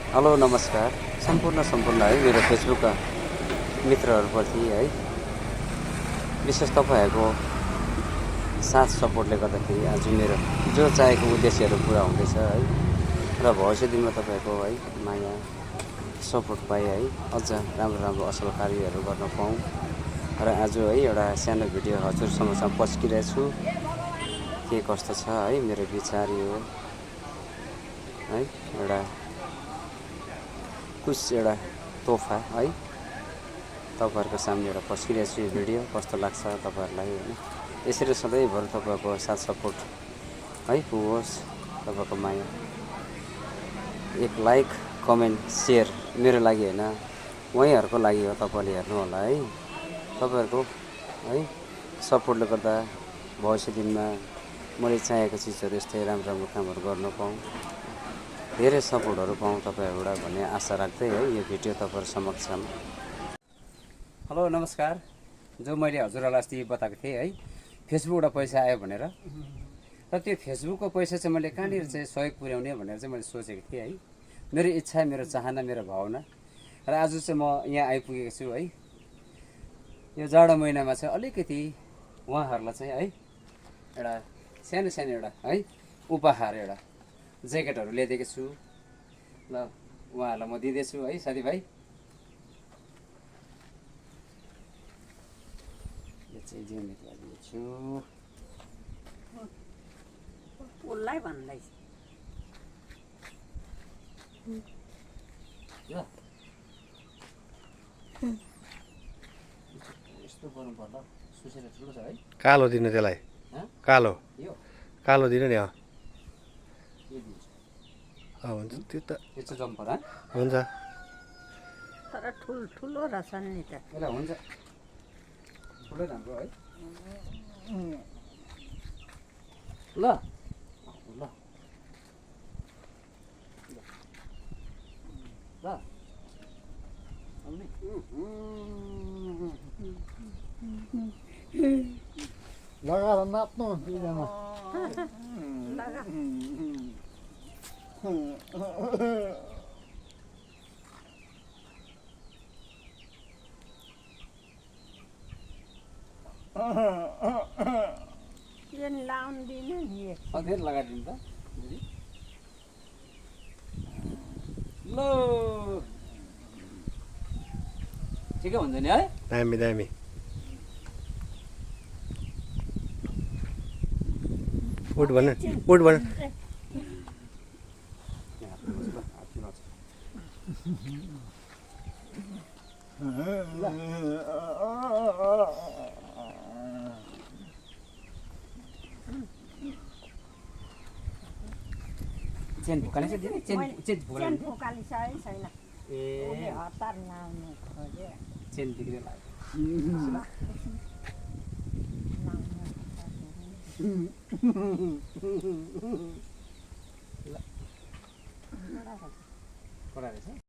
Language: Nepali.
हेलो नमस्कार सम्पूर्ण है मेरो फेसबुकका मित्रहरूप्रति है विशेष तपाईँहरूको साथ सपोर्टले गर्दाखेरि आज मेरो जो चाहेको उद्देश्यहरू पुरा हुँदैछ है र भविष्य दिनमा तपाईँहरूको है माया सपोर्ट पाएँ है अझ राम्रो असल कार्यहरू गर्न पाऊँ र आज है एउटा सानो भिडियो हजुरसँग पस्किरहेको छु के कस्तो छ है मेरो विचार यो है एउटा कुछ एउटा तोहफा है तपाईँहरूको सामने एउटा पस्किरहेको छु यो भिडियो कस्तो लाग्छ तपाईँहरूलाई होइन यसरी सधैँभरि तपाईँहरूको साथ सपोर्ट है पुगोस् तपाईँको माया एक लाइक कमेन्ट सेयर मेरो लागि होइन उहाँहरूको लागि हो तपाईँले हेर्नु होला है तपाईँहरूको है सपोर्टले गर्दा भविष्य दिनमा मैले चाहेको चिजहरू यस्तै राम्रो कामहरू गर्न पाऊँ धेरै सपोर्टहरू पाऊँ तपाईँहरूबाट भन्ने आशा राख्दै है यो भिडियो तपाईँहरू समक्ष हेलो नमस्कार जो मैले हजुरहरूलाई अस्ति बताएको थिएँ है फेसबुकबाट पैसा आयो भनेर र त्यो फेसबुकको पैसा चाहिँ मैले कहाँनिर चाहिँ सहयोग पुर्याउने भनेर चाहिँ मैले सोचेको थिएँ है मेरो इच्छा मेरो चाहना मेरो भावना र आज चाहिँ म यहाँ आइपुगेको छु है यो जाडो महिनामा चाहिँ अलिकति उहाँहरूलाई चाहिँ है एउटा सानो एउटा है उपहार एउटा ज्याकेटहरू ल्याइदिएको छु ल उहाँहरूलाई म दिँदैछु है साथीभाइ यो चाहिँ जिम्मेवारी दिन्छु उसलाई भन्दैछ यस्तो गर्नु पर्ला सुसेर ठुलो छ है कालो दिनु त्यसलाई कालो यो कालो दिनु नि यो दिन्छु हुन्छ त्यो त यो चाहिँ जम्पर हुन्छ तर ठुलो रहेछ नि त यसलाई हुन्छ ठुलै राम्रो है ल ल ल लगाएर नाच्नु दुईजना लगा यो लाउँदिन नि अझै लगाइदिनु त दिदी ल ठिकै हुन्छ नि है दामी दामी उठ भन उठ भन चेन फुकाले चाहिँ दिदी चेन फुकाले फुकाली छैन ए हतार लाउनु खोज्यो चेन बिग्रेर लाग्यो कडा रहेछ